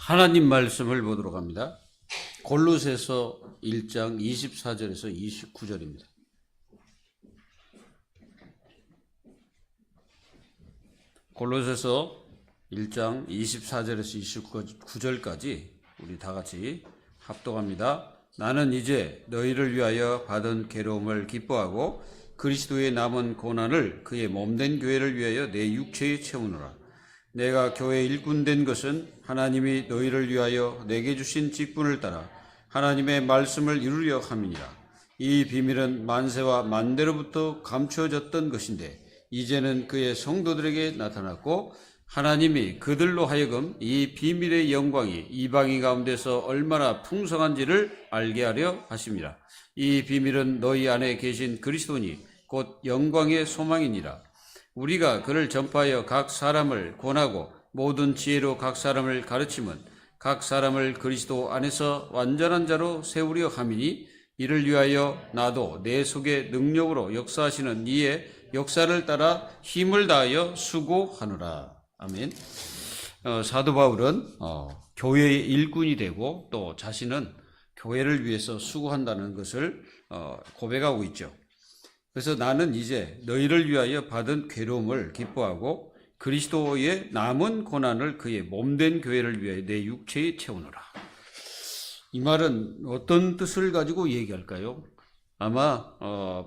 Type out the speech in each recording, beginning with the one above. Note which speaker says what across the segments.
Speaker 1: 하나님 말씀을 보도록 합니다. 골로새서 1장 24절에서 29절입니다. 골로새서 1장 24절에서 29절까지 우리 다 같이 합독합니다. 나는 이제 너희를 위하여 받은 괴로움을 기뻐하고 그리스도의 남은 고난을 그의 몸된 교회를 위하여 내 육체에 채우노라. 내가 교회 일꾼 된 것은 하나님이 너희를 위하여 내게 주신 직분을 따라 하나님의 말씀을 이루려 함이니라. 이 비밀은 만세와 만대로부터 감추어졌던 것인데 이제는 그의 성도들에게 나타났고 하나님이 그들로 하여금 이 비밀의 영광이 이방인 가운데서 얼마나 풍성한지를 알게 하려 하심이라. 이 비밀은 너희 안에 계신 그리스도니 곧 영광의 소망이니라. 우리가 그를 전파하여 각 사람을 권하고 모든 지혜로 각 사람을 가르치면 각 사람을 그리스도 안에서 완전한 자로 세우려 함이니 이를 위하여 나도 내 속에 능력으로 역사하시는 이의 역사를 따라 힘을 다하여 수고하노라. 아멘. 사도 바울은 교회의 일꾼이 되고 또 자신은 교회를 위해서 수고한다는 것을 고백하고 있죠. 그래서 나는 이제 너희를 위하여 받은 괴로움을 기뻐하고 그리스도의 남은 고난을 그의 몸된 교회를 위하여 내 육체에 채우노라. 이 말은 어떤 뜻을 가지고 얘기할까요? 아마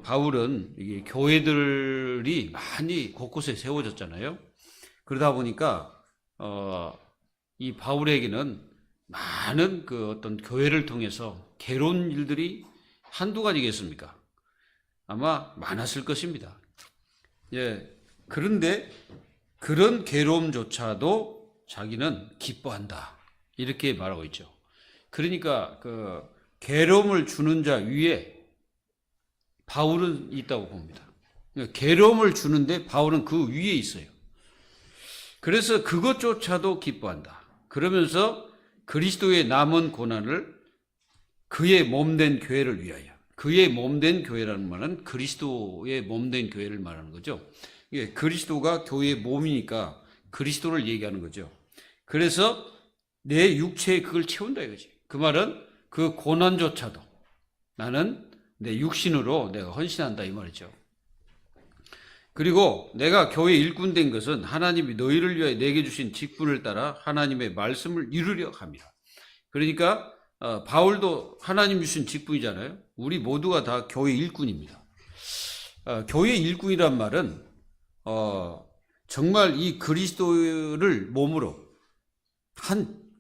Speaker 1: 바울은 이게 교회들이 많이 곳곳에 세워졌잖아요. 그러다 보니까 이 바울에게는 많은 그 어떤 교회를 통해서 괴로운 일들이 한두 가지겠습니까? 아마 많았을 것입니다. 예, 그런데 그런 괴로움조차도 자기는 기뻐한다. 이렇게 말하고 있죠. 그러니까 그 괴로움을 주는 자 위에 바울은 있다고 봅니다. 괴로움을 주는데 바울은 그 위에 있어요. 그래서 그것조차도 기뻐한다. 그러면서 그리스도의 남은 고난을 그의 몸된 교회를 위하여, 그의 몸된 교회라는 말은 그리스도의 몸된 교회를 말하는 거죠. 그리스도가 교회의 몸이니까 그리스도를 얘기하는 거죠. 그래서 내 육체에 그걸 채운다 이거지. 그 말은 그 고난조차도 나는 내 육신으로 내가 헌신한다 이 말이죠. 그리고 내가 교회 일꾼 된 것은 하나님이 너희를 위하여 내게 주신 직분을 따라 하나님의 말씀을 이루려 함이라. 그러니까 바울도 하나님 주신 직분이잖아요. 우리 모두가 다 교회 일꾼입니다. 교회 일꾼이란 말은 정말 이 그리스도를 몸으로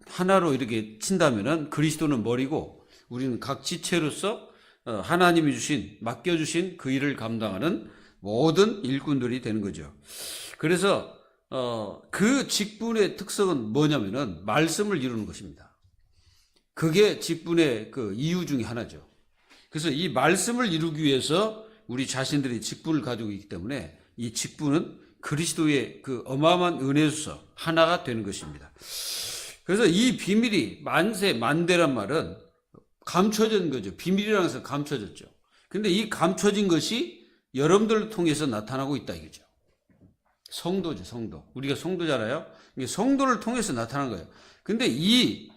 Speaker 1: 하나로 이렇게 친다면은 그리스도는 머리고 우리는 각 지체로서 하나님이 맡겨주신 그 일을 감당하는 모든 일꾼들이 되는 거죠. 그래서 그 직분의 특성은 뭐냐면은 말씀을 이루는 것입니다. 그게 직분의 그 이유 중에 하나죠. 그래서 이 말씀을 이루기 위해서 우리 자신들이 직분을 가지고 있기 때문에 이 직분은 그리스도의 그 어마어마한 은혜로서 하나가 되는 것입니다. 그래서 이 비밀이 만세, 만대란 말은 감춰진 거죠. 비밀이라는 것은 감춰졌죠. 근데 이 감춰진 것이 여러분들을 통해서 나타나고 있다 이거죠. 성도죠, 성도. 우리가 성도잖아요. 이게 성도를 통해서 나타난 거예요. 근데 이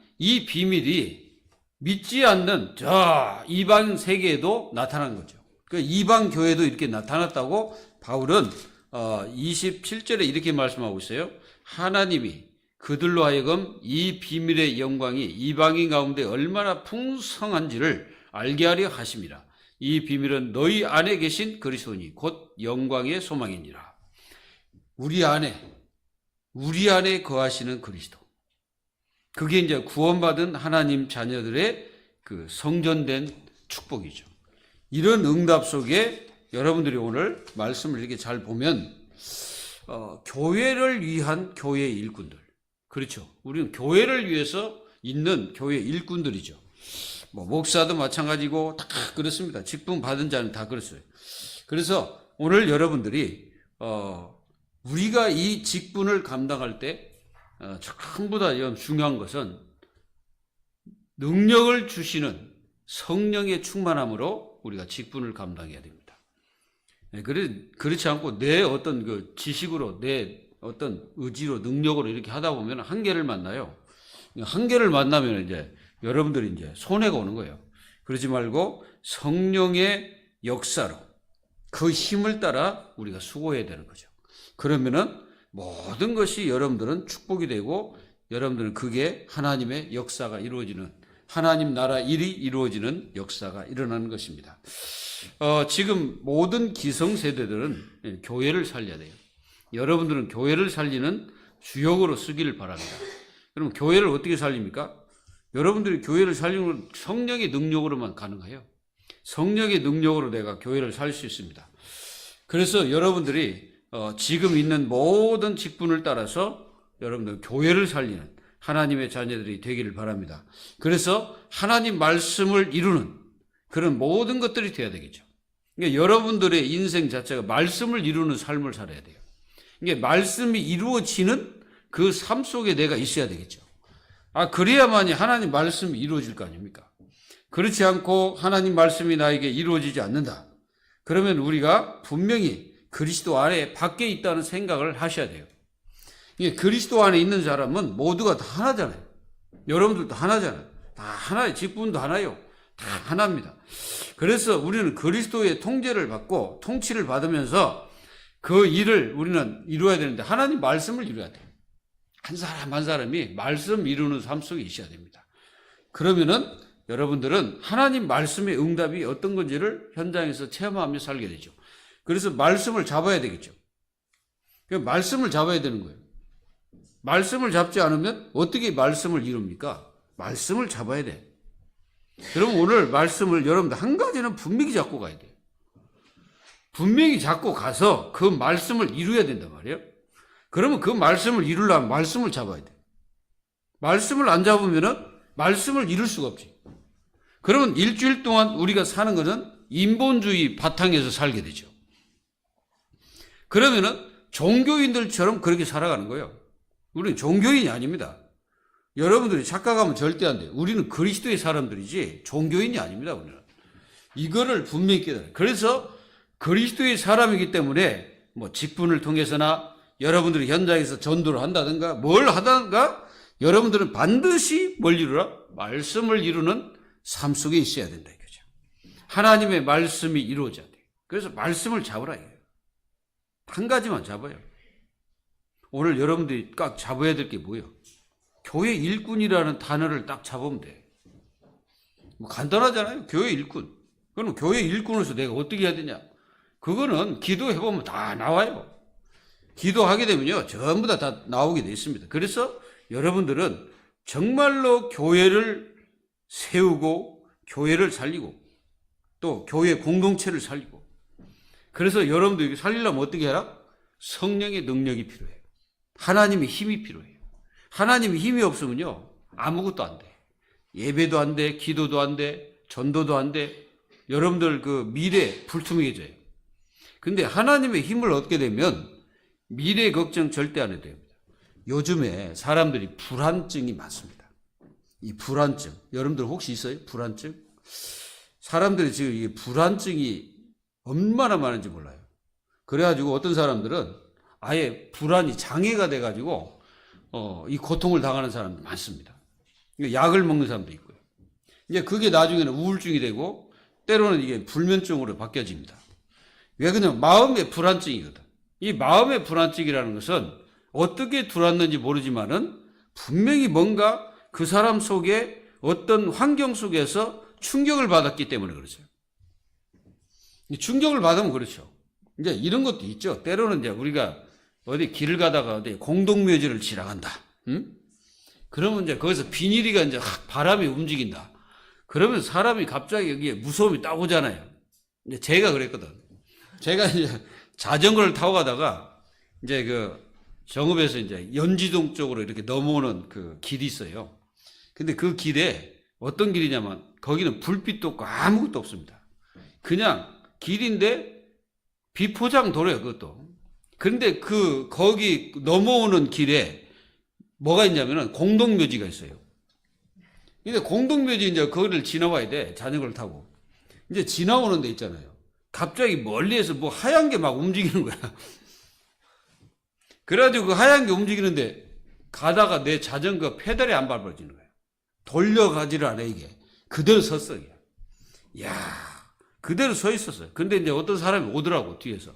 Speaker 1: 비밀이 믿지 않는 저 이방 세계에도 나타난 거죠. 그 이방 교회도 이렇게 나타났다고 바울은 27절에 이렇게 말씀하고 있어요. 하나님이 그들로 하여금 이 비밀의 영광이 이방인 가운데 얼마나 풍성한지를 알게 하려 하심이라. 이 비밀은 너희 안에 계신 그리스도니 곧 영광의 소망이니라. 우리 안에 거하시는 그리스도. 그게 이제 구원받은 하나님 자녀들의 그 성전된 축복이죠. 이런 응답 속에 여러분들이 오늘 말씀을 이렇게 잘 보면 교회를 위한 교회의 일꾼들. 그렇죠. 우리는 교회를 위해서 있는 교회 일꾼들이죠. 목사도 마찬가지고 다 그렇습니다. 직분 받은 자는 다 그렇어요. 그래서 오늘 여러분들이 우리가 이 직분을 감당할 때 전부 다 중요한 것은 능력을 주시는 성령의 충만함으로 우리가 직분을 감당해야 됩니다. 그렇지 않고 내 어떤 그 지식으로 내 어떤 의지로 능력으로 이렇게 하다 보면 한계를 만나요. 한계를 만나면 이제 여러분들이 이제 손해가 오는 거예요. 그러지 말고 성령의 역사로 그 힘을 따라 우리가 수고해야 되는 거죠. 그러면은 모든 것이 여러분들은 축복이 되고 여러분들은 그게 하나님의 역사가 이루어지는, 하나님 나라 일이 이루어지는 역사가 일어나는 것입니다. 지금 모든 기성세대들은 교회를 살려야 돼요. 여러분들은 교회를 살리는 주역으로 쓰기를 바랍니다. 그럼 교회를 어떻게 살립니까? 여러분들이 교회를 살리는 건 성령의 능력으로만 가능해요. 성령의 능력으로 내가 교회를 살 수 있습니다. 그래서 여러분들이 지금 있는 모든 직분을 따라서 여러분들 교회를 살리는 하나님의 자녀들이 되기를 바랍니다. 그래서 하나님 말씀을 이루는 그런 모든 것들이 되어야 되겠죠. 그러니까 여러분들의 인생 자체가 말씀을 이루는 삶을 살아야 돼요. 그러니까 말씀이 이루어지는 그 삶 속에 내가 있어야 되겠죠. 그래야만이 하나님 말씀이 이루어질 거 아닙니까? 그렇지 않고 하나님 말씀이 나에게 이루어지지 않는다. 그러면 우리가 분명히 그리스도 안에 밖에 있다는 생각을 하셔야 돼요. 그리스도 안에 있는 사람은 모두가 다 하나잖아요. 여러분들도 하나잖아요. 다 하나예요. 직분도 하나요. 다 하나입니다. 그래서 우리는 그리스도의 통제를 받고 통치를 받으면서 그 일을 우리는 이루어야 되는데 하나님 말씀을 이루어야 돼요. 한 사람 한 사람이 말씀 이루는 삶 속에 있어야 됩니다. 그러면은 여러분들은 하나님 말씀의 응답이 어떤 건지를 현장에서 체험하며 살게 되죠. 그래서 말씀을 잡아야 되겠죠. 말씀을 잡아야 되는 거예요. 말씀을 잡지 않으면 어떻게 말씀을 이룹니까? 말씀을 잡아야 돼. 그럼 오늘 말씀을 여러분들 한 가지는 분명히 잡고 가야 돼요. 분명히 잡고 가서 그 말씀을 이루어야 된단 말이에요. 그러면 그 말씀을 이루려면 말씀을 잡아야 돼. 말씀을 안 잡으면은 말씀을 이룰 수가 없지. 그러면 일주일 동안 우리가 사는 것은 인본주의 바탕에서 살게 되죠. 그러면은 종교인들처럼 그렇게 살아가는 거예요. 우리는 종교인이 아닙니다. 여러분들이 착각하면 절대 안 돼요. 우리는 그리스도의 사람들이지 종교인이 아닙니다. 우리는 이거를 분명히 깨달아요. 그래서 그리스도의 사람이기 때문에 뭐 직분을 통해서나 여러분들이 현장에서 전도를 한다든가 뭘 하다가 여러분들은 반드시 뭘 이루라? 말씀을 이루는 삶 속에 있어야 된다 이거죠. 하나님의 말씀이 이루어져야 돼요. 그래서 말씀을 잡으라 이거예요. 한 가지만 잡아요. 오늘 여러분들이 딱 잡아야 될 게 뭐예요? 교회 일꾼이라는 단어를 딱 잡으면 돼. 뭐 간단하잖아요. 교회 일꾼. 그럼 교회 일꾼으로서 내가 어떻게 해야 되냐? 그거는 기도해보면 다 나와요. 기도하게 되면요. 전부 다 나오게 돼 있습니다. 그래서 여러분들은 정말로 교회를 세우고 교회를 살리고 또 교회 공동체를 살리고 그래서 여러분들이 살리려면 어떻게 해라? 성령의 능력이 필요해요. 하나님의 힘이 필요해요. 하나님의 힘이 없으면요. 아무것도 안 돼. 예배도 안 돼. 기도도 안 돼. 전도도 안 돼. 여러분들 그 미래 불투명해져요. 근데 하나님의 힘을 얻게 되면 미래 걱정 절대 안 해도 됩니다. 요즘에 사람들이 불안증이 많습니다. 이 불안증. 여러분들 혹시 있어요? 불안증? 사람들이 지금 이 불안증이 얼마나 많은지 몰라요. 그래가지고 어떤 사람들은 아예 불안이 장애가 돼가지고 이 고통을 당하는 사람도 많습니다. 약을 먹는 사람도 있고요. 이제 그게 나중에는 우울증이 되고 때로는 이게 불면증으로 바뀌어집니다. 왜 그러냐면 마음의 불안증이거든. 이 마음의 불안증이라는 것은 어떻게 들어왔는지 모르지만은 분명히 뭔가 그 사람 속에 어떤 환경 속에서 충격을 받았기 때문에 그렇죠. 충격을 받으면 그렇죠. 이제 이런 것도 있죠. 때로는 이제 우리가 어디 길을 가다가 어디 공동묘지를 지나간다. 응? 그러면 이제 거기서 비닐이가 이제 바람이 움직인다. 그러면 사람이 갑자기 여기에 무서움이 딱 오잖아요. 이제 제가 그랬거든. 제가 이제 자전거를 타고 가다가 이제 그 정읍에서 이제 연지동 쪽으로 이렇게 넘어오는 그 길이 있어요. 근데 그 길에 어떤 길이냐면 거기는 불빛도 없고 아무것도 없습니다. 그냥 길인데 비포장 도로예요, 그것도. 그런데 거기 넘어오는 길에 뭐가 있냐면은 공동묘지가 있어요. 근데 공동묘지 이제 거기를 지나와야 돼, 자전거를 타고. 이제 지나오는 데 있잖아요. 갑자기 멀리에서 뭐 하얀 게 막 움직이는 거야. 그래가지고 그 하얀 게 움직이는데 가다가 내 자전거 페달이 안 밟아지는 거예요. 돌려가지를 않아, 이게. 그대로 섰어, 이게. 이야, 그대로 서 있었어요. 근데 이제 어떤 사람이 오더라고, 뒤에서.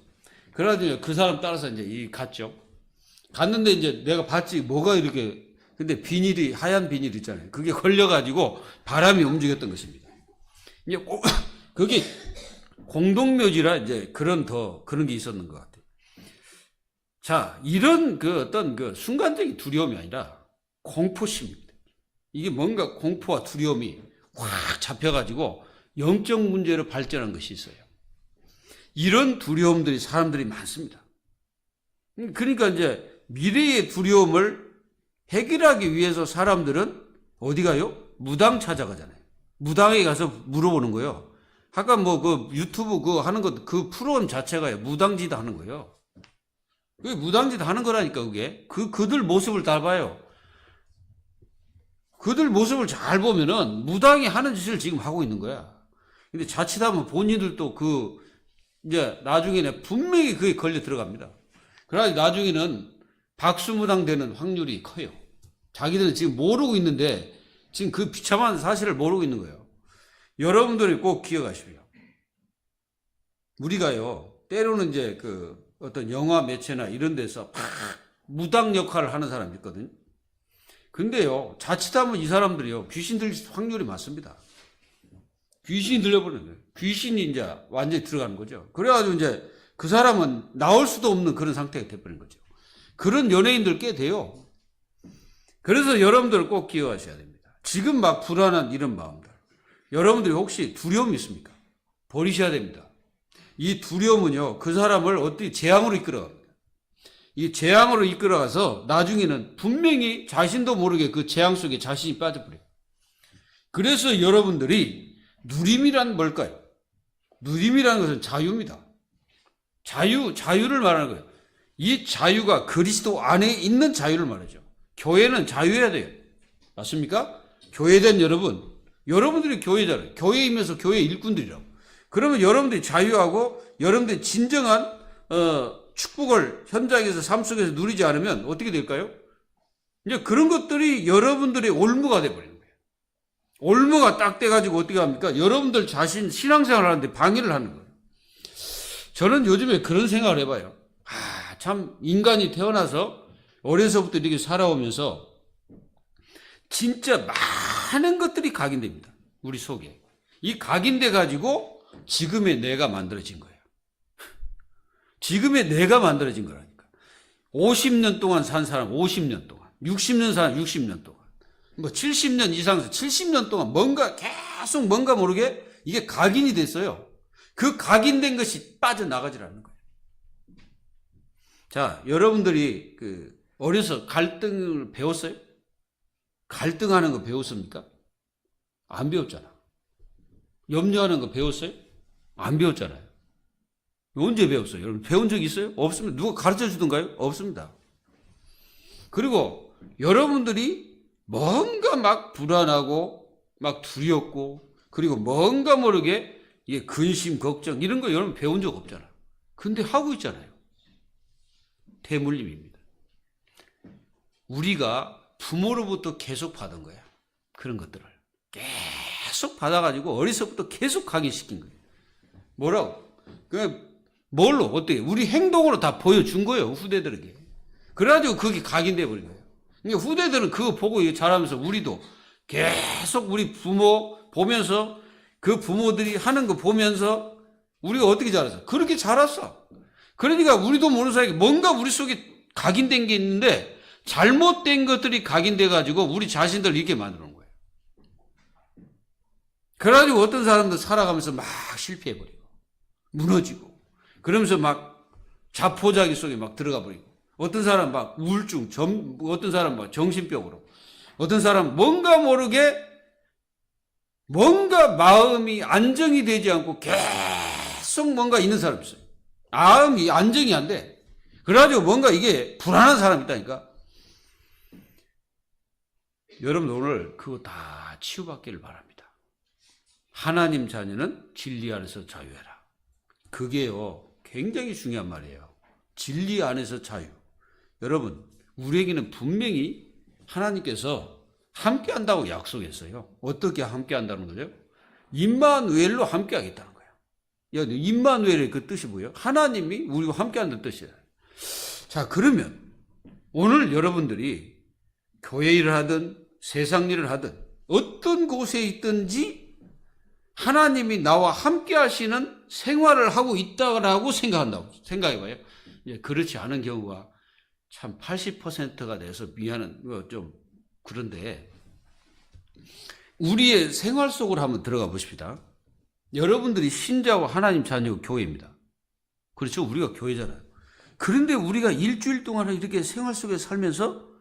Speaker 1: 그래가지고 그 사람 따라서 이제 갔죠. 갔는데 이제 내가 봤지, 뭐가 이렇게, 근데 비닐이, 하얀 비닐 있잖아요. 그게 걸려가지고 바람이 움직였던 것입니다. 이제 그게 공동묘지라 이제 그런 게 있었는 것 같아요. 자, 이런 어떤 순간적인 두려움이 아니라 공포심입니다. 이게 뭔가 공포와 두려움이 확 잡혀가지고 영적 문제로 발전한 것이 있어요. 이런 두려움들이 사람들이 많습니다. 그러니까 이제 미래의 두려움을 해결하기 위해서 사람들은 어디 가요? 무당 찾아가잖아요. 무당에 가서 물어보는 거예요. 아까 유튜브 하는 것, 그 프로그램 자체가요, 무당짓 하는 거예요. 그게 무당짓 하는 거라니까, 그게. 그들 모습을 다 봐요. 그들 모습을 잘 보면은 무당이 하는 짓을 지금 하고 있는 거야. 근데 자칫하면 본인들도 이제 나중에는 분명히 그게 걸려 들어갑니다. 그래가지고 나중에는 박수무당 되는 확률이 커요. 자기들은 지금 모르고 있는데 지금 그 비참한 사실을 모르고 있는 거예요. 여러분들이 꼭 기억하십시오. 우리가요, 때로는 이제 어떤 영화 매체나 이런 데서 무당 역할을 하는 사람이 있거든요. 근데요, 자칫하면 이 사람들이요, 귀신 들릴 확률이 많습니다. 귀신이 들려버리는 거예요. 귀신이 이제 완전히 들어가는 거죠. 그래가지고 이제 그 사람은 나올 수도 없는 그런 상태가 돼버린 거죠. 그런 연예인들 꽤 돼요. 그래서 여러분들 꼭 기억하셔야 됩니다. 지금 막 불안한 이런 마음들. 여러분들이 혹시 두려움이 있습니까? 버리셔야 됩니다. 이 두려움은요, 그 사람을 어떻게 재앙으로 이끌어갑니다. 이 재앙으로 이끌어가서 나중에는 분명히 자신도 모르게 그 재앙 속에 자신이 빠져버려요. 그래서 여러분들이 누림이란 뭘까요? 누림이라는 것은 자유입니다. 자유를 말하는 거예요. 이 자유가 그리스도 안에 있는 자유를 말하죠. 교회는 자유해야 돼요. 맞습니까? 교회된 여러분들이 교회잖아요. 교회이면서 교회 일꾼들이라고. 그러면 여러분들이 자유하고 여러분들이 진정한 축복을 현장에서 삶 속에서 누리지 않으면 어떻게 될까요? 이제 그런 것들이 여러분들의 올무가 돼버리는 거예요. 올무가 딱 돼가지고 어떻게 합니까? 여러분들 자신 신앙생활 하는데 방해를 하는 거예요. 저는 요즘에 그런 생각을 해봐요. 참 인간이 태어나서 어려서부터 이렇게 살아오면서 진짜 많은 것들이 각인됩니다. 우리 속에. 이 각인돼 가지고 지금의 내가 만들어진 거예요. 지금의 내가 만들어진 거라니까. 50년 동안 산 사람 50년 동안, 60년 산 60년 동안, 70년 이상 70년 동안 계속 뭔가 모르게 이게 각인이 됐어요. 그 각인된 것이 빠져나가질 않는 거예요. 자, 여러분들이 어려서 갈등을 배웠어요? 갈등하는 거 배웠습니까? 안 배웠잖아. 염려하는 거 배웠어요? 안 배웠잖아요. 언제 배웠어요? 여러분 배운 적 있어요? 없습니다. 누가 가르쳐 주던가요? 없습니다. 그리고 여러분들이 뭔가 막 불안하고 막 두렵고 그리고 뭔가 모르게 이게 근심, 걱정 이런 거 여러분 배운 적 없잖아. 근데 하고 있잖아요. 대물림입니다. 우리가 부모로부터 계속 받은 거야. 그런 것들을. 계속 받아가지고 어리서부터 계속 각인시킨 거예요. 뭐라고? 뭘로? 어떻게? 우리 행동으로 다 보여준 거예요. 후대들에게. 그래가지고 그게 각인돼 버린 거예요. 그러니까 후대들은 그거 보고 자라면서 우리도 계속 우리 부모 보면서 그 부모들이 하는 거 보면서 우리가 어떻게 자랐어? 그렇게 자랐어. 그러니까 우리도 모르는 사이에 뭔가 우리 속에 각인된 게 있는데 잘못된 것들이 각인돼 가지고 우리 자신들 이렇게 만들어 놓은 거예요. 그래가지고 어떤 사람들 살아가면서 막 실패해버리고 무너지고 그러면서 막 자포자기 속에 막 들어가 버리고 어떤 사람 막 우울증, 어떤 사람 막 정신병으로 어떤 사람 뭔가 모르게 뭔가 마음이 안정이 되지 않고 계속 뭔가 있는 사람 있어요. 마음이 안정이 안 돼. 그래가지고 뭔가 이게 불안한 사람이 있다니까. 여러분 오늘 그거 다 치유받기를 바랍니다. 하나님 자녀는 진리 안에서 자유해라. 그게요 굉장히 중요한 말이에요. 진리 안에서 자유. 여러분 우리에게는 분명히 하나님께서 함께 한다고 약속했어요. 어떻게 함께 한다는 거죠? 임마누엘로 함께 하겠다는 거예요. 임마누엘의 그 뜻이 뭐예요? 하나님이 우리와 함께 한다는 뜻이에요. 자, 그러면 오늘 여러분들이 교회 일을 하든 세상 일을 하든 어떤 곳에 있든지 하나님이 나와 함께 하시는 생활을 하고 있다고 생각한다고 생각해봐요. 그렇지 않은 경우가 참 80%가 돼서 미안한, 좀 그런데 우리의 생활 속으로 한번 들어가 보십시다. 여러분들이 신자와 하나님 자녀 교회입니다. 그렇죠? 우리가 교회잖아요. 그런데 우리가 일주일 동안 이렇게 생활 속에 살면서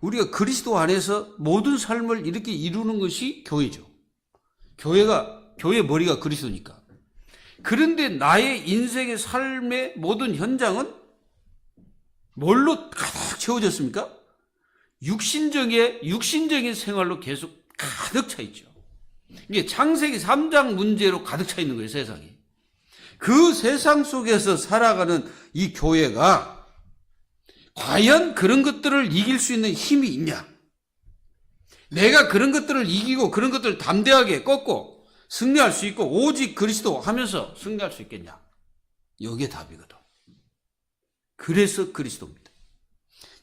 Speaker 1: 우리가 그리스도 안에서 모든 삶을 이렇게 이루는 것이 교회죠. 교회의 머리가 그리스도니까. 그런데 나의 인생의 삶의 모든 현장은 뭘로 가득 채워졌습니까? 육신적인 생활로 계속 가득 차 있죠. 이게 창세기 3장 문제로 가득 차 있는 거예요, 세상이. 그 세상 속에서 살아가는 이 교회가 과연 그런 것들을 이길 수 있는 힘이 있냐? 내가 그런 것들을 이기고 그런 것들을 담대하게 꺾고 승리할 수 있고 오직 그리스도 하면서 승리할 수 있겠냐? 이게 답이거든. 그래서 그리스도입니다.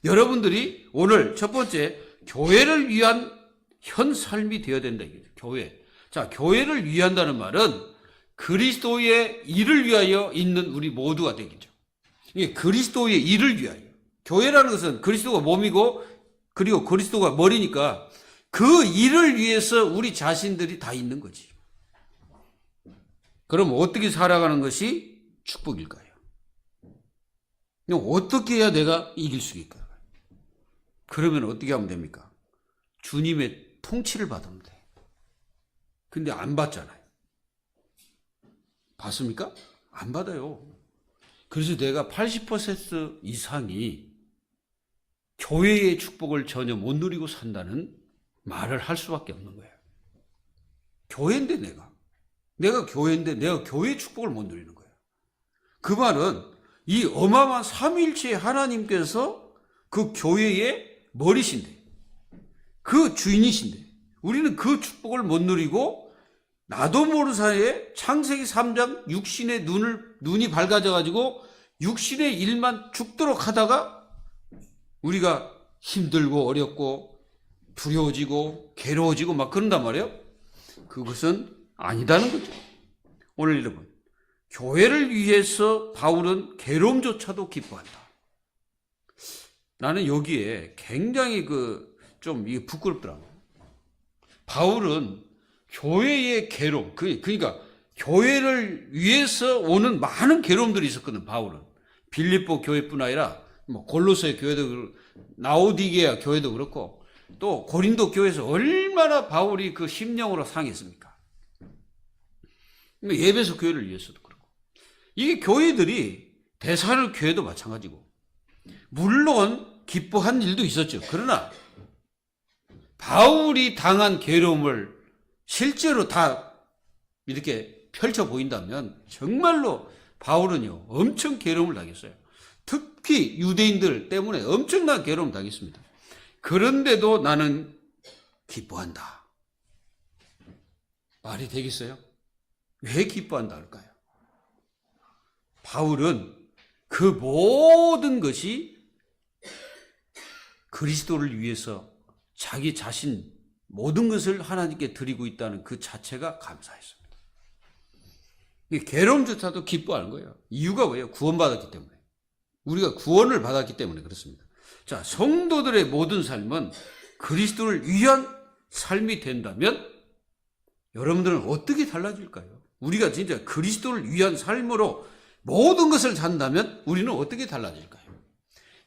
Speaker 1: 여러분들이 오늘 첫 번째 교회를 위한 현 삶이 되어야 된다. 교회. 자, 교회를 위한다는 말은 그리스도의 일을 위하여 있는 우리 모두가 되겠죠. 이게 그리스도의 일을 위하여. 교회라는 것은 그리스도가 몸이고 그리고 그리스도가 머리니까 그 일을 위해서 우리 자신들이 다 있는 거지. 그럼 어떻게 살아가는 것이 축복일까요? 어떻게 해야 내가 이길 수 있을까요? 그러면 어떻게 하면 됩니까? 주님의 통치를 받으면 돼. 근데 안 받잖아요. 받습니까? 안 받아요. 그래서 내가 80% 이상이 교회의 축복을 전혀 못 누리고 산다는 말을 할 수밖에 없는 거예요. 교회인데 내가 교회인데 내가 교회의 축복을 못 누리는 거예요. 그 말은 이 어마어마한 삼위일체의 하나님께서 그 교회의 머리신데, 그 주인이신데 우리는 그 축복을 못 누리고 나도 모르는 사이에 창세기 3장 육신의 눈이 밝아져가지고 육신의 일만 죽도록 하다가 우리가 힘들고 어렵고 두려워지고 괴로워지고 막 그런단 말이에요. 그것은 아니다는 거죠. 오늘 여러분, 교회를 위해서 바울은 괴로움조차도 기뻐한다. 나는 여기에 굉장히 좀 이게 부끄럽더라고요. 바울은 교회의 괴로움, 그러니까 교회를 위해서 오는 많은 괴로움들이 있었거든, 바울은. 빌립보 교회뿐 아니라 골로새 교회도 라오디게아 교회도 그렇고 또 고린도 교회에서 얼마나 바울이 그 심령으로 상했습니까? 예배소 교회를 위해서도 그렇고. 이게 교회들이 데살로니가 교회도 마찬가지고. 물론 기뻐한 일도 있었죠. 그러나 바울이 당한 괴로움을 실제로 다 이렇게 펼쳐 보인다면 정말로 바울은요 엄청 괴로움을 당했어요. 특히 유대인들 때문에 엄청난 괴로움을 당했습니다. 그런데도 나는 기뻐한다. 말이 되겠어요? 왜 기뻐한다 할까요? 바울은 그 모든 것이 그리스도를 위해서 자기 자신 모든 것을 하나님께 드리고 있다는 그 자체가 감사했습니다. 괴로움조차도 기뻐하는 거예요. 이유가 뭐예요? 구원받았기 때문에. 우리가 구원을 받았기 때문에 그렇습니다. 자, 성도들의 모든 삶은 그리스도를 위한 삶이 된다면 여러분들은 어떻게 달라질까요? 우리가 진짜 그리스도를 위한 삶으로 모든 것을 산다면 우리는 어떻게 달라질까요?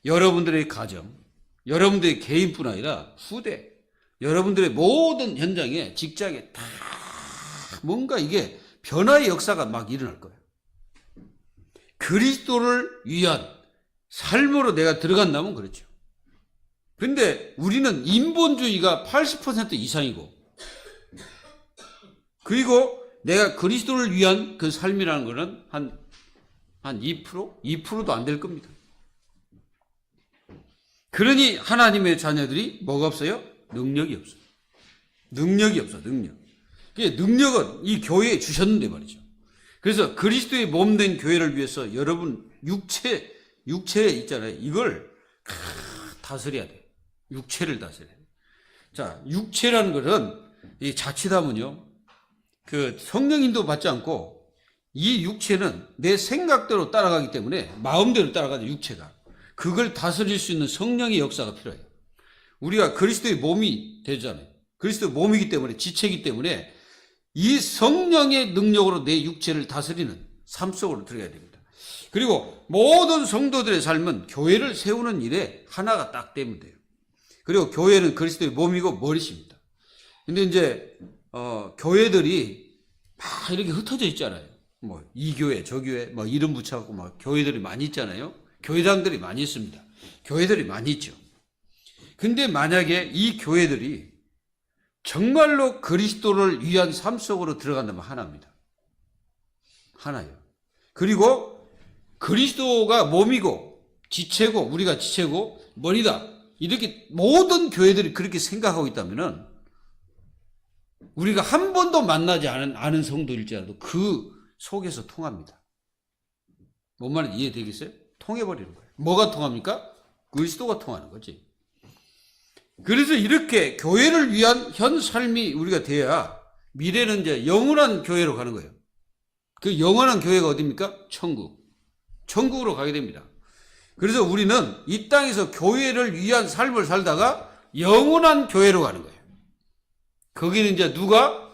Speaker 1: 여러분들의 가정, 여러분들의 개인뿐 아니라 후대, 여러분들의 모든 현장에, 직장에 다 뭔가 이게 변화의 역사가 막 일어날 거예요. 그리스도를 위한 삶으로 내가 들어간다면 그렇죠. 근데 우리는 인본주의가 80% 이상이고, 그리고 내가 그리스도를 위한 그 삶이라는 것은 한 2%? 2%도 안 될 겁니다. 그러니 하나님의 자녀들이 뭐가 없어요? 능력이 없어요. 능력이 없어, 능력. 능력은 이 교회에 주셨는데 말이죠. 그래서 그리스도의 몸된 교회를 위해서 여러분 육체 있잖아요. 이걸 다스려야 돼요. 육체를 다스려야 돼요. 자, 육체라는 것은 이 자칫하면요, 그 성령 인도 받지 않고 이 육체는 내 생각대로 따라가기 때문에 마음대로 따라가는 육체가 그걸 다스릴 수 있는 성령의 역사가 필요해요. 우리가 그리스도의 몸이 되잖아요. 그리스도의 몸이기 때문에 지체이기 때문에 이 성령의 능력으로 내 육체를 다스리는 삶 속으로 들어가야 됩니다. 그리고 모든 성도들의 삶은 교회를 세우는 일에 하나가 딱 되면 돼요. 그리고 교회는 그리스도의 몸이고 머리십니다. 근데 이제 교회들이 막 이렇게 흩어져 있잖아요. 뭐 이 교회 저 교회 뭐 이름 붙여갖고 막 교회들이 많이 있잖아요. 교회당들이 많이 있습니다. 교회들이 많이 있죠. 근데 만약에 이 교회들이 정말로 그리스도를 위한 삶 속으로 들어간다면 하나입니다. 하나예요. 그리고 그리스도가 몸이고 지체고 우리가 지체고 머리다. 이렇게 모든 교회들이 그렇게 생각하고 있다면은 우리가 한 번도 만나지 않은 성도일지라도 그 속에서 통합니다. 뭔 말인지 이해되겠어요? 통해버리는 거예요. 뭐가 통합니까? 그리스도가 통하는 거지. 그래서 이렇게 교회를 위한 현 삶이 우리가 돼야 미래는 이제 영원한 교회로 가는 거예요. 그 영원한 교회가 어디입니까? 천국. 천국으로 가게 됩니다. 그래서 우리는 이 땅에서 교회를 위한 삶을 살다가 영원한 교회로 가는 거예요. 거기는 이제 누가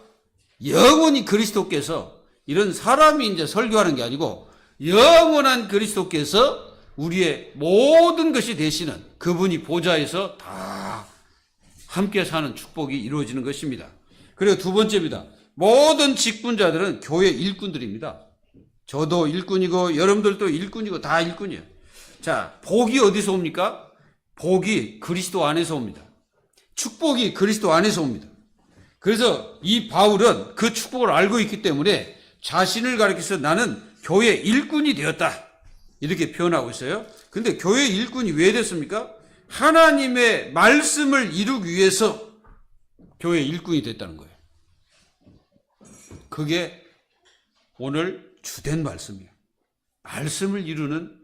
Speaker 1: 영원히 그리스도께서 이런 사람이 이제 설교하는 게 아니고 영원한 그리스도께서 우리의 모든 것이 되시는 그분이 보좌에서 다 함께 사는 축복이 이루어지는 것입니다. 그리고 두 번째입니다. 모든 직분자들은 교회 일꾼들입니다. 저도 일꾼이고 여러분들도 일꾼이고 다 일꾼이에요. 자, 복이 어디서 옵니까? 복이 그리스도 안에서 옵니다. 축복이 그리스도 안에서 옵니다. 그래서 이 바울은 그 축복을 알고 있기 때문에 자신을 가리켜서 나는 교회 일꾼이 되었다. 이렇게 표현하고 있어요. 근데 교회 일꾼이 왜 됐습니까? 하나님의 말씀을 이루기 위해서 교회 일꾼이 됐다는 거예요. 그게 오늘 주된 말씀이에요. 말씀을 이루는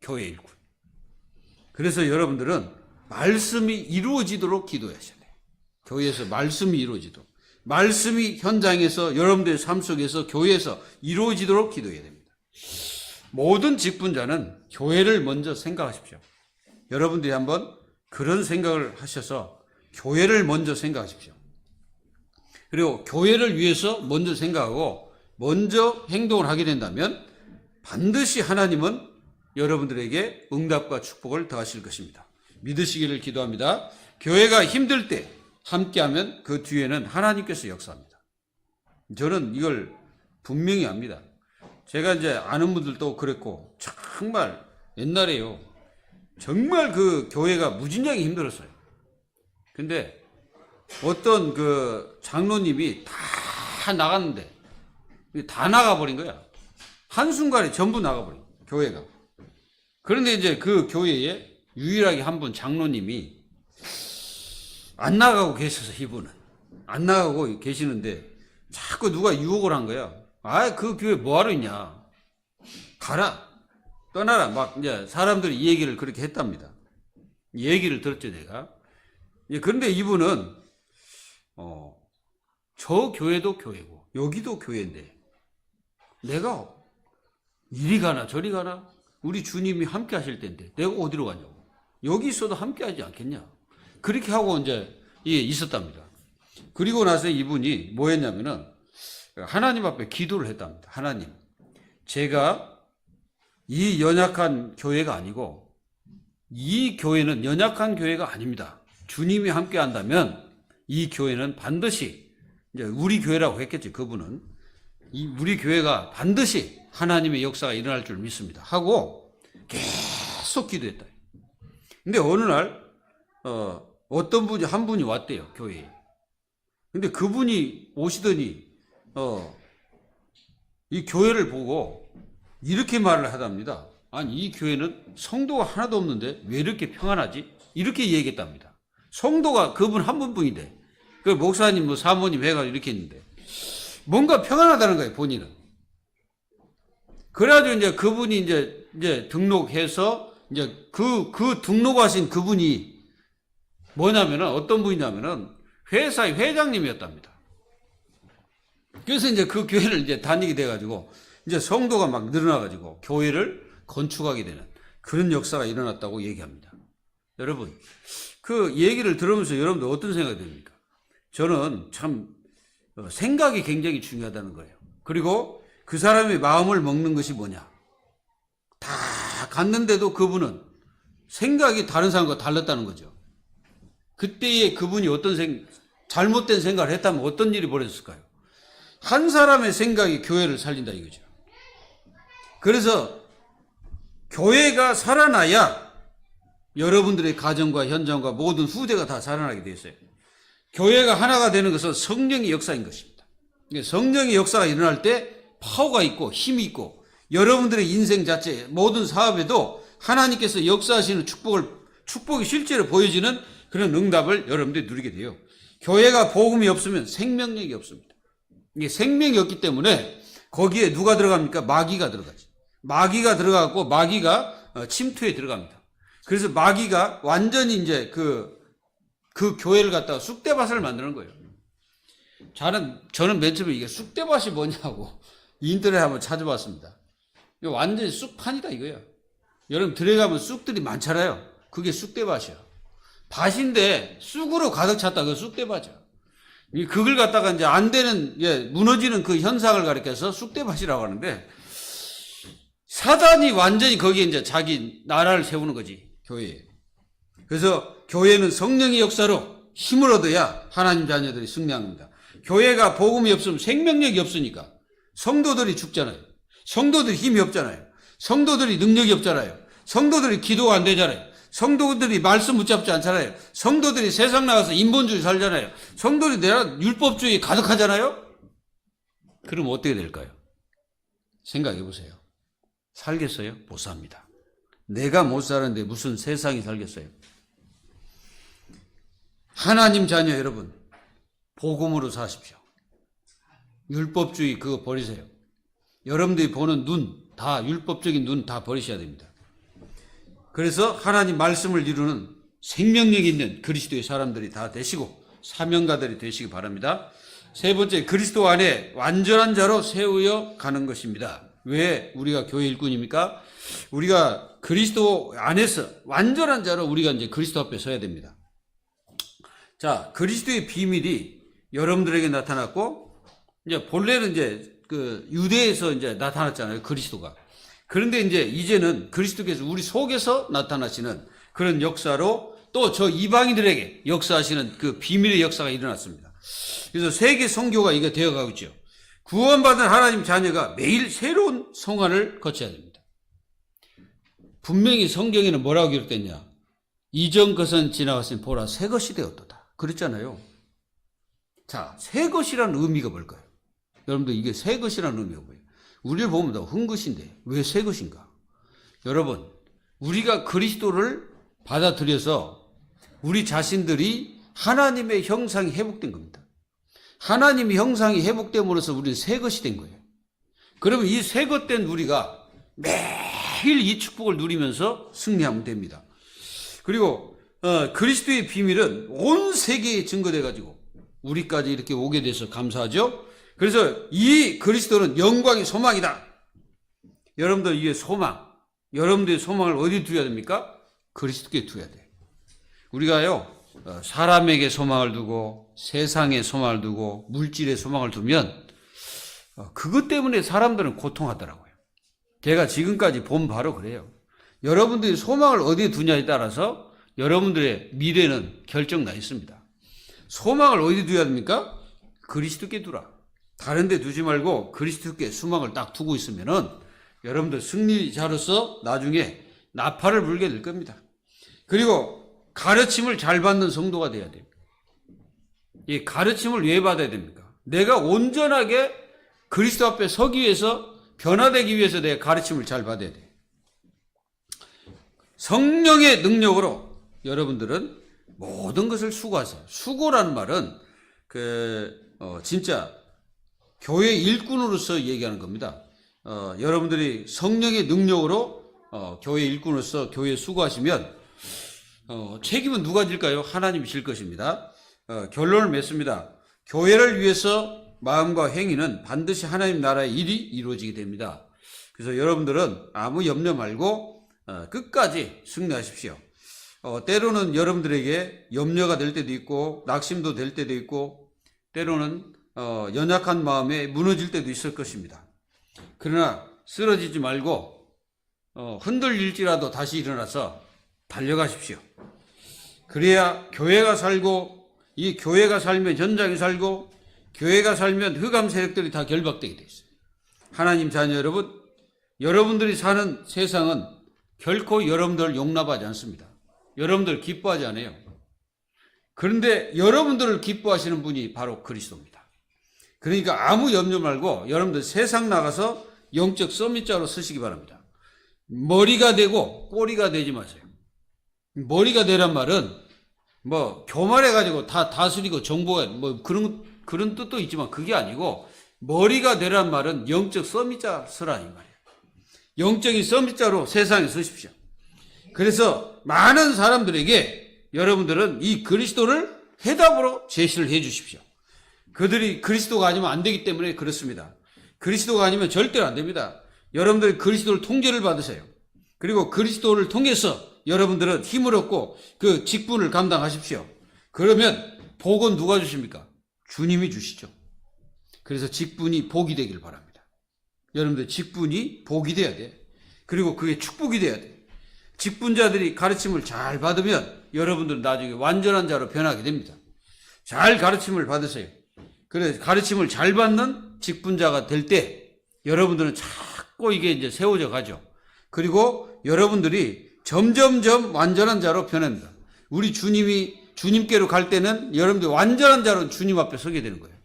Speaker 1: 교회 일꾼. 그래서 여러분들은 말씀이 이루어지도록 기도하셔야 돼요. 교회에서 말씀이 이루어지도록. 말씀이 현장에서 여러분들의 삶 속에서 교회에서 이루어지도록 기도해야 됩니다. 모든 직분자는 교회를 먼저 생각하십시오. 여러분들이 한번 그런 생각을 하셔서 교회를 먼저 생각하십시오. 그리고 교회를 위해서 먼저 생각하고 먼저 행동을 하게 된다면 반드시 하나님은 여러분들에게 응답과 축복을 더하실 것입니다. 믿으시기를 기도합니다. 교회가 힘들 때 함께하면 그 뒤에는 하나님께서 역사합니다. 저는 이걸 분명히 압니다. 제가 이제 아는 분들도 그랬고 정말 옛날에요. 정말 그 교회가 무진장이 힘들었어요. 근데 어떤 그 장로님이 다 나갔는데 다 나가버린 거야. 한순간에 전부 나가버린 거야, 교회가. 그런데 이제 그 교회에 유일하게 한 분 장로님이 안 나가고 계셔서 이분은 안 나가고 계시는데 자꾸 누가 유혹을 한 거야. 아, 그 교회 뭐하러 있냐. 가라. 떠나라. 막 이제 사람들이 이 얘기를 그렇게 했답니다. 이 얘기를 들었죠, 내가. 그런데 이분은 저 교회도 교회고 여기도 교회인데 내가 이리 가나 저리 가나 우리 주님이 함께 하실 텐데 내가 어디로 가냐고. 여기 있어도 함께 하지 않겠냐. 그렇게 하고 이제 있었답니다. 그리고 나서 이분이 뭐 했냐면은 하나님 앞에 기도를 했답니다. 하나님, 제가 이 연약한 교회가 아니고 이 교회는 연약한 교회가 아닙니다. 주님이 함께 한다면 이 교회는 반드시 이제 우리 교회라고 했겠지. 그분은 우리 교회가 반드시 하나님의 역사가 일어날 줄 믿습니다. 하고 계속 기도했다. 근데 어느 날 어떤 분이 한 분이 왔대요, 교회에. 근데 그분이 오시더니 이 교회를 보고 이렇게 말을 하답니다. 아니 이 교회는 성도가 하나도 없는데 왜 이렇게 평안하지? 이렇게 얘기했답니다. 성도가 그분 한 분뿐인데 그 목사님 뭐 사모님 해가 이렇게 있는데 뭔가 평안하다는 거예요 본인은. 그래가지고 이제 그분이 이제 등록해서 이제 그 등록하신 그분이 뭐냐면은 어떤 분이냐면은 회사의 회장님이었답니다. 그래서 이제 그 교회를 이제 다니게 돼가지고 이제 성도가 막 늘어나가지고 교회를 건축하게 되는 그런 역사가 일어났다고 얘기합니다. 여러분, 그 얘기를 들으면서 여러분들 어떤 생각이 듭니까? 저는 참 생각이 굉장히 중요하다는 거예요. 그리고 그 사람의 마음을 먹는 것이 뭐냐? 다 갔는데도 그분은 생각이 다른 사람과 달랐다는 거죠. 그때의 그분이 잘못된 생각을 했다면 어떤 일이 벌어졌을까요? 한 사람의 생각이 교회를 살린다 이거죠. 그래서 교회가 살아나야 여러분들의 가정과 현장과 모든 후대가 다 살아나게 되어 있어요. 교회가 하나가 되는 것은 성령의 역사인 것입니다. 성령의 역사가 일어날 때 파워가 있고 힘이 있고 여러분들의 인생 자체 모든 사업에도 하나님께서 역사하시는 축복이 실제로 보여지는 그런 응답을 여러분들이 누리게 돼요. 교회가 복음이 없으면 생명력이 없습니다. 이게 생명이 없기 때문에 거기에 누가 들어갑니까? 마귀가 들어가죠. 마귀가 들어가고 마귀가 침투에 들어갑니다. 그래서 마귀가 완전히 이제 그 교회를 갖다가 쑥대밭을 만드는 거예요. 저는 맨 처음에 이게 쑥대밭이 뭐냐고 인터넷에 한번 찾아봤습니다. 이거 완전히 쑥판이다 이거야. 여러분 들어가면 쑥들이 많잖아요. 그게 쑥대밭이야. 밭인데 쑥으로 가득 찼다. 그 쑥대밭이야. 그걸 갖다가 이제 안 되는, 무너지는 그 현상을 가리켜서 쑥대밭이라고 하는데, 사단이 완전히 거기에 이제 자기 나라를 세우는 거지, 교회에. 그래서 교회는 성령의 역사로 힘을 얻어야 하나님 자녀들이 승리합니다. 교회가 복음이 없으면 생명력이 없으니까 성도들이 죽잖아요. 성도들이 힘이 없잖아요. 성도들이 능력이 없잖아요. 성도들이 기도가 안 되잖아요. 성도들이 말씀 붙잡지 않잖아요. 성도들이 세상 나가서 인본주의 살잖아요. 성도들이 내가 율법주의 가득하잖아요. 그럼 어떻게 될까요? 생각해 보세요. 살겠어요? 못 삽니다. 내가 못 사는데 무슨 세상이 살겠어요? 하나님 자녀 여러분, 복음으로 사십시오. 율법주의 그거 버리세요. 여러분들이 보는 눈, 다 율법적인 눈 다 버리셔야 됩니다. 그래서 하나님 말씀을 이루는 생명력 있는 그리스도의 사람들이 다 되시고 사명가들이 되시기 바랍니다. 세 번째, 그리스도 안에 완전한 자로 세우여 가는 것입니다. 왜 우리가 교회 일꾼입니까? 우리가 그리스도 안에서 완전한 자로 우리가 이제 그리스도 앞에 서야 됩니다. 자, 그리스도의 비밀이 여러분들에게 나타났고, 이제 본래는 이제 그 유대에서 이제 나타났잖아요. 그리스도가. 그런데 이제는 그리스도께서 우리 속에서 나타나시는 그런 역사로 또 저 이방인들에게 역사하시는 그 비밀의 역사가 일어났습니다. 그래서 세계 선교가 이게 되어가고 있죠. 구원받은 하나님 자녀가 매일 새로운 성화를 거쳐야 됩니다. 분명히 성경에는 뭐라고 기록됐냐? 이전 것은 지나갔으니 보라 새 것이 되었도다. 그랬잖아요. 자, 새 것이라는 의미가 뭘까요? 여러분들 이게 새 것이라는 의미가 뭐예요? 우리를 보면 더 흥것인데 왜 새 것인가? 여러분, 우리가 그리스도를 받아들여서 우리 자신들이 하나님의 형상이 회복된 겁니다. 하나님의 형상이 회복됨으로써 우리는 새 것이 된 거예요. 그러면 이 새 것 된 우리가 매일 이 축복을 누리면서 승리하면 됩니다. 그리고 그리스도의 비밀은 온 세계에 증거돼 가지고 우리까지 이렇게 오게 돼서 감사하죠. 그래서 이 그리스도는 영광의 소망이다. 여러분들 이게 소망, 여러분들의 소망을 어디 두어야 됩니까? 그리스도께 두어야 돼. 우리가요 사람에게 소망을 두고 세상에 소망을 두고 물질에 소망을 두면 그것 때문에 사람들은 고통하더라고요. 제가 지금까지 본 바로 그래요. 여러분들이 소망을 어디에 두냐에 따라서 여러분들의 미래는 결정나 있습니다. 소망을 어디 두어야 됩니까? 그리스도께 두라. 다른 데 두지 말고 그리스도께 수망을 딱 두고 있으면은 여러분들 승리자로서 나중에 나팔을 불게 될 겁니다. 그리고 가르침을 잘 받는 성도가 돼야 돼요. 이 가르침을 왜 받아야 됩니까? 내가 온전하게 그리스도 앞에 서기 위해서 변화되기 위해서 내가 가르침을 잘 받아야 돼요. 성령의 능력으로 여러분들은 모든 것을 수고하세요. 수고라는 말은 진짜 교회 일꾼으로서 얘기하는 겁니다. 여러분들이 성령의 능력으로 교회 일꾼으로서 교회에 수고하시면 책임은 누가 질까요? 하나님이 질 것입니다. 결론을 맺습니다. 교회를 위해서 마음과 행위는 반드시 하나님 나라의 일이 이루어지게 됩니다. 그래서 여러분들은 아무 염려 말고 끝까지 승리하십시오. 때로는 여러분들에게 염려가 될 때도 있고 낙심도 될 때도 있고 때로는 연약한 마음에 무너질 때도 있을 것입니다. 그러나 쓰러지지 말고 흔들릴지라도 다시 일어나서 달려가십시오. 그래야 교회가 살고, 이 교회가 살면 현장이 살고, 교회가 살면 흑암 세력들이 다 결박되게 돼 있어요. 하나님 자녀 여러분, 여러분들이 사는 세상은 결코 여러분들을 용납하지 않습니다. 여러분들 기뻐하지 않아요. 그런데 여러분들을 기뻐하시는 분이 바로 그리스도입니다. 그러니까 아무 염려 말고 여러분들 세상 나가서 영적 서밋자로 쓰시기 바랍니다. 머리가 되고 꼬리가 되지 마세요. 머리가 되란 말은 교만해가지고 다 다스리고 정보가 그런 뜻도 있지만 그게 아니고, 머리가 되란 말은 영적 서밋자 쓰라 이 말이에요. 영적인 서밋자로 세상에 서십시오. 그래서 많은 사람들에게 여러분들은 이 그리스도를 해답으로 제시를 해 주십시오. 그들이 그리스도가 아니면 안 되기 때문에 그렇습니다. 그리스도가 아니면 절대로 안 됩니다. 여러분들이 그리스도를 통제를 받으세요. 그리고 그리스도를 통해서 여러분들은 힘을 얻고 그 직분을 감당하십시오. 그러면 복은 누가 주십니까? 주님이 주시죠. 그래서 직분이 복이 되길 바랍니다. 여러분들 직분이 복이 돼야 돼. 그리고 그게 축복이 돼야 돼. 직분자들이 가르침을 잘 받으면 여러분들은 나중에 완전한 자로 변하게 됩니다. 잘 가르침을 받으세요. 그래서 가르침을 잘 받는 직분자가 될 때 여러분들은 자꾸 이게 이제 세워져 가죠. 그리고 여러분들이 점점점 완전한 자로 변합니다. 우리 주님께로 갈 때는 여러분들 완전한 자로 주님 앞에 서게 되는 거예요.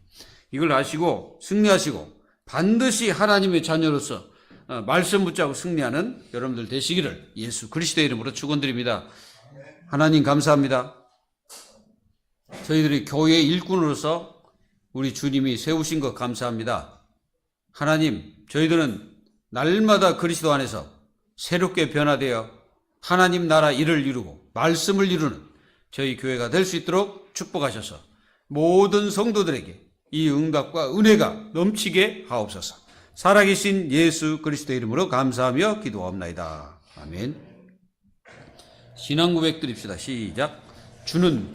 Speaker 1: 이걸 아시고 승리하시고 반드시 하나님의 자녀로서 말씀 붙잡고 승리하는 여러분들 되시기를 예수 그리스도의 이름으로 축원드립니다. 하나님 감사합니다. 저희들이 교회의 일꾼으로서 우리 주님이 세우신 것 감사합니다. 하나님, 저희들은 날마다 그리스도 안에서 새롭게 변화되어 하나님 나라 일을 이루고 말씀을 이루는 저희 교회가 될 수 있도록 축복하셔서 모든 성도들에게 이 응답과 은혜가 넘치게 하옵소서. 살아계신 예수 그리스도의 이름으로 감사하며 기도하옵나이다. 아멘. 신앙 고백 드립시다. 시작. 주는